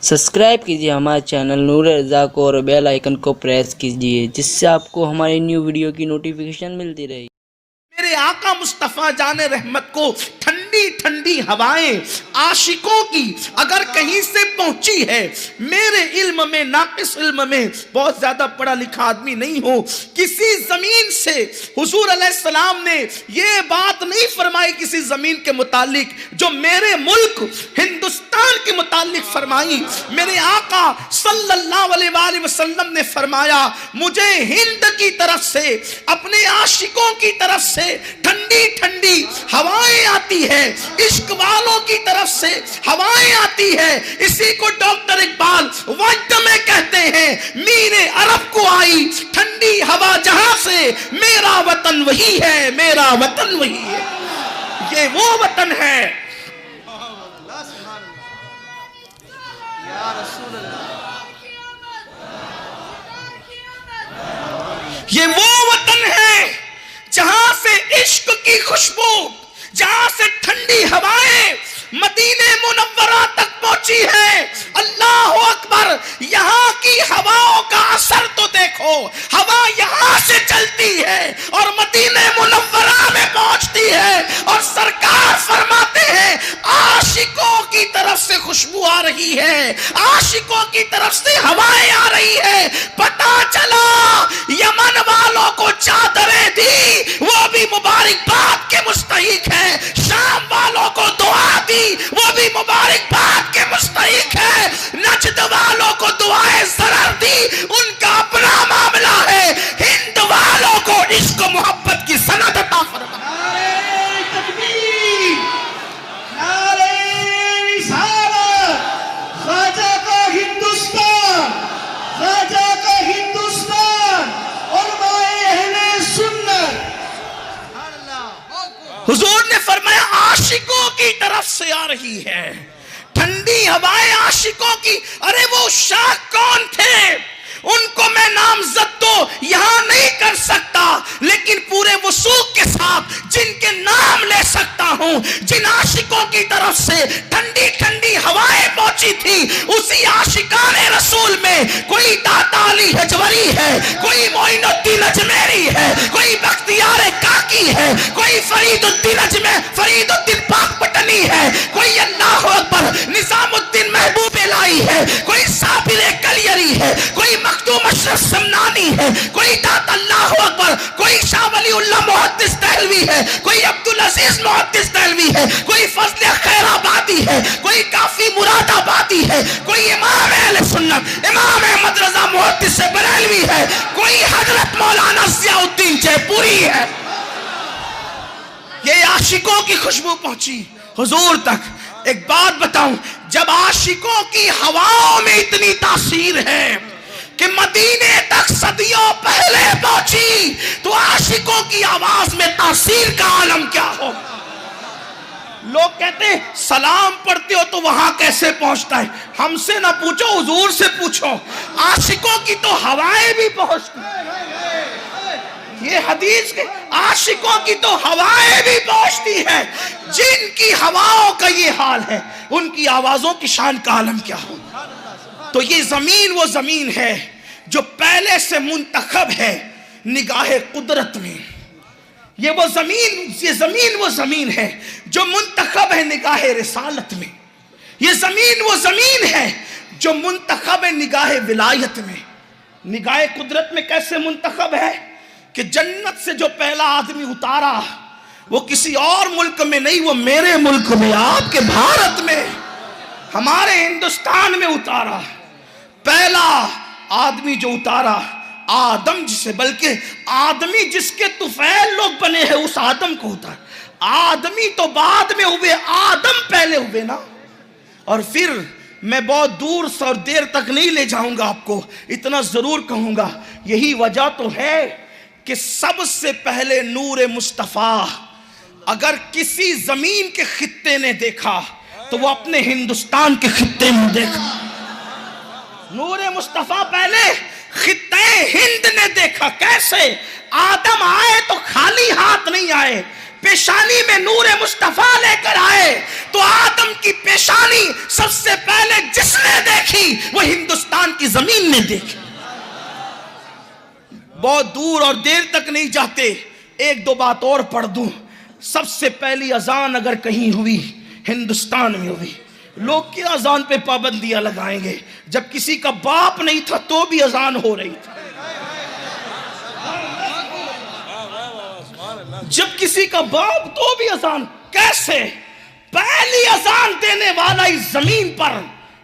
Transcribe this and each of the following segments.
Subscribe कीजिए हमारे channel नूर रज़ा को और बेल आइकन को प्रेस कीजिए जिससे आपको हमारी न्यू वीडियो की नोटिफिकेशन मिलती रहे। मेरे आका मुस्तफा जाने रहमत को ठंडी ठंडी हवाएं आशिकों की अगर कहीं से पहुंची है, मेरे इल्म में नाकिस इल्म में बहुत ज्यादा पढ़ा लिखा आदमी नहीं हो, किसी जमीन से हुजूर अलैहिस्सलाम ने ये बात नहीं फरमाई किसी जमीन के मुतालिक जो मेरे मुल्क हिंदुस्तान के मुतालिक फरमाई। मेरे आका सल्लल्लाहु अलैहि वसल्लम ने फरमाया, मुझे हिंद की तरफ से अपने आशिकों की तरफ से ठंडी ठंडी हवाएं आती है, इश्क वालों की तरफ से हवाएं आती है। इसी को डॉक्टर इकबाल वक्त में कहते हैं, मीरे अरब को आई ठंडी हवा जहां से, मेरा वतन वही है, मेरा वतन वही है। ये वो वतन है, ये वो वतन है जहां से इश्क की खुशबू, जहां से ठंडी हवाएं मदीने मुनव्वरा तक पहुंची है। अल्लाह अकबर, यहां की हवाओं का असर तो देखो, हवा यहां से चलती है और मदीने मुनव्वरा में पहुंचती है और सरकार फरमाते हैं आशिकों की तरफ से खुशबू आ रही है, आशिकों की तरफ से हवाएं आ रही है। पता चला यमन वालों को चादरें दी, वो भी मुबारकबाद के मुस्तहिक है, शाम वालों को दुआ दी, वो भी मुबारकबाद के मुस्तहिक है, नजद वालों को दुआएं ज़रर दी, उनका अपना मामला है। हिंद वालों को इश्क मोहब्बत की सनत अता फरमा। नारे तकबीर, नारे रिसालत, ख्वाजा का हिंदुस्तान, ख्वाजा का हिंदुस्तान, उलमाए अहले सुन्नत। हुजूर ने फरमाया आशिकों की तरफ से आ रही है ठंडी हवाएं आशिकों की। अरे वो शाह कौन थे, उनको मैं नामज़द तो यहां नहीं कर सकता, लेकिन पूरे वसूख के साथ जिनके नाम ले सकता हूं, जिन आशिकों की तरफ से ठंडी ठंडी हवाएं पहुंची थी, उसी आशिकाने रसूल में कोई दाता अली हजवरी है, कोई मोइनुद्दीन अजमेरी है, कोई बख्तियार काकी है, कोई फरीदुद्दीन पाकपटनी है, कोई अल्लाह अकबर निजामुद्दीन महबूब इलाही है, कोई साबिर कलियरी है, कोई मखदूम अशरफ समनानी है, कोई दाता अल्लाह अकबर, कोई शाह वलीउल्लाह मुहद्दिस दहलवी है, कोई अब्दुल अजीज मुहद्दिस दहलवी है, कोई फजल खैराबादी है, कोई काफी मुरादाबादी है, कोई इमाम अहले सुन्नत इमाम अहमद रजा मुहद्दिस बरेलवी है, कोई हजरत मौलाना ज़ियाउद्दीन जयपुरी है। ये आशिकों की खुशबू पहुंची हुजूर तक। एक बात बताऊं, जब आशिकों की हवाओं में इतनी तासीर है कि मदीने तक सदियों पहले पहुंची, तो आशिकों की आवाज में तासीर का आलम क्या हो। लोग कहते हैं सलाम पढ़ते हो तो वहां कैसे पहुंचता है, हमसे ना पूछो, हुजूर से पूछो। आशिकों की तो हवाएं भी पहुंचती, ये हदीस के आशिकों की तो हवाएं भी पहुंचती है। जिनकी हवाओं का ये हाल है, उनकी आवाजों की शान का आलम क्या हो। तो ये जमीन वो जमीन है जो पहले से मुंतखब है निगाहे कुदरत में। ये जमीन वो जमीन है जो मुंतखब है निगाहे रिसालत में। ये जमीन वो जमीन है जो मुंतखब है निगाहे विलायत में। निगाहे कुदरत में कैसे मुंतखब है कि जन्नत से जो पहला आदमी उतारा वो किसी और मुल्क में नहीं, वो मेरे मुल्क में, आपके भारत में, हमारे हिंदुस्तान में उतारा। पहला आदमी जो उतारा आदम, जिसे बल्कि आदमी जिसके तुफैल लोग बने हैं उस आदम को उतारा। आदमी तो बाद में हुए, आदम पहले हुए ना। और फिर मैं बहुत दूर से और देर तक नहीं ले जाऊंगा आपको, इतना जरूर कहूंगा, यही वजह तो है कि सबसे पहले नूर मुस्तफा अगर किसी जमीन के खित्ते ने देखा तो वो अपने हिंदुस्तान के खित्ते में देखा। नूर मुस्तफा पहले खित्ते हिंद ने देखा। कैसे? आदम आए तो खाली हाथ नहीं आए, پیشانی میں نور مصطفیٰ لے کر آئے تو آدم کی پیشانی سب سے پہلے جس نے دیکھی وہ ہندوستان کی زمین نے دیکھی. بہت دور اور دیر تک نہیں جاتے, ایک دو بات اور پڑھ دوں. سب سے پہلی اذان اگر کہیں ہوئی ہندوستان میں ہوئی. لوگ کیا اذان پہ پابندیاں لگائیں گے جب کسی کا باپ نہیں تھا تو بھی اذان ہو رہی تھی, جب کسی کا باپ تو بھی اذان. کیسے؟ پہلی اذان دینے والا اس زمین پر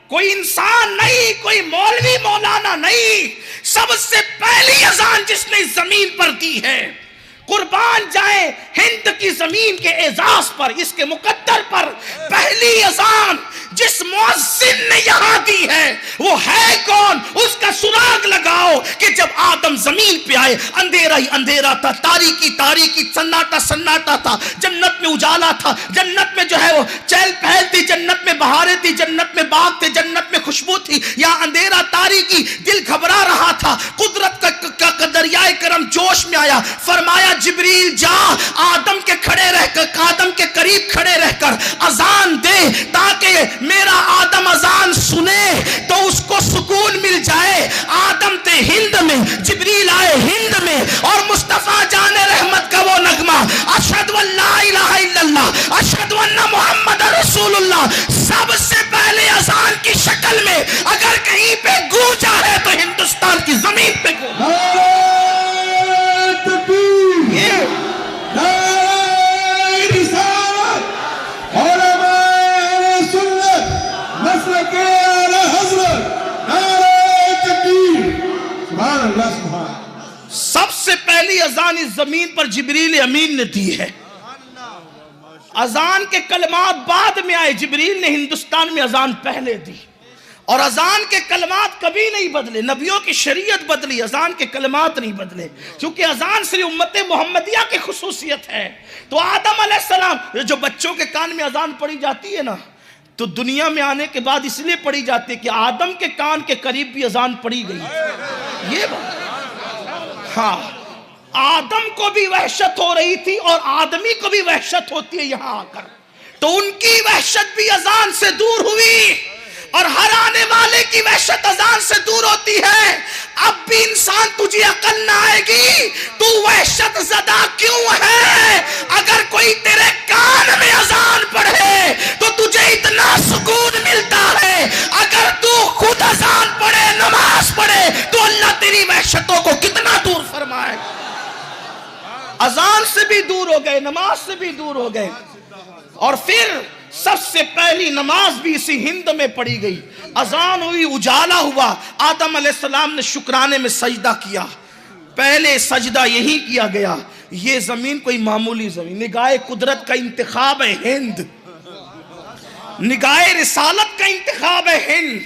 کوئی انسان نہیں, کوئی مولوی مولانا نہیں. سب سے پہلی اذان جس نے اس زمین پر دی ہے, قربان جائیں ہند کی زمین کے اعزاز پر, اس کے مقدر پر, پہلی اذان جس مؤذن نے یہاں دی ہے وہ ہے کون؟ اس کا سراغ لگاؤ کہ جب آدم زمین پہ آئے اندھیرا ہی اندھیرا تھا, تاریکی تاریکی, سناٹا سناٹا تھا. جنت میں اجالا تھا, جنت میں جو ہے وہ چہل پہل تھی, جنت میں بہاریں تھی, جنت میں باغ تھے, جنت میں خوشبو تھی. یہاں اندھیرا تاریکی, دل گھبرا رہا تھا. قدرت کا دریائے کرم جوش میں آیا, فرمایا جبریل جا آدم کے کھڑے رہ کر, آدم کے قریب کھڑے رہ کر اذان دے تاکہ میرا آدم اذان سنے تو اس کو سکون مل جائے. آدم تھے ہند میں, جبریل آئے ہند میں, اور مصطفیٰ جان رحمت کا وہ نغمہ اشہدو ان لا الہ الا اللہ اشہدو ان محمد رسول اللہ سب سے پہلے اذان کی شکل میں اگر کہیں پہ گونجا ہے تو ہندوستان کی زمین پہ گونجا. سب سے پہلی اذان اس زمین پر جبریل امین نے دی ہے. اذان کے کلمات بعد میں آئے, جبریل نے ہندوستان میں اذان پہلے دی. اور اذان کے کلمات کبھی نہیں بدلے, نبیوں کی شریعت بدلی, اذان کے کلمات نہیں بدلے, کیونکہ اذان صرف امت محمدیہ کی خصوصیت ہے. تو آدم علیہ السلام, جو بچوں کے کان میں اذان پڑھی جاتی ہے نا, تو دنیا میں آنے کے بعد اس لیے پڑھی جاتی ہے کہ آدم کے کان کے قریب بھی اذان پڑھی گئی. یہ بات, ہاں, آدم کو بھی وحشت ہو رہی تھی اور آدمی کو بھی وحشت ہوتی ہے یہاں آ کر, تو ان کی وحشت بھی اذان سے دور ہوئی, اور ہر آنے والے کی وحشت اذان سے دور ہوتی ہے. اب بھی انسان تجھے عقل نہ آئے گی, تو وحشت زدہ کیوں ہے؟ اگر کوئی تیرے کان میں اذان پڑھے تو تجھے اتنا سکون ملتا ہے, اگر تو خود اذان پڑھے, نماز پڑھے, تو اللہ تیری وحشتوں کو کتنا دور فرمائے. اذان سے بھی دور ہو گئے, نماز سے بھی دور ہو گئے. اور پھر سب سے پہلی نماز بھی اسی ہند میں پڑھی گئی. اذان ہوئی, اجالا ہوا, آدم علیہ السلام نے شکرانے میں سجدہ کیا. پہلے سجدہ یہی کیا گیا. یہ زمین کوئی معمولی زمین, نگاہ قدرت کا انتخاب ہے ہند, نگاہ رسالت کا انتخاب ہے ہند.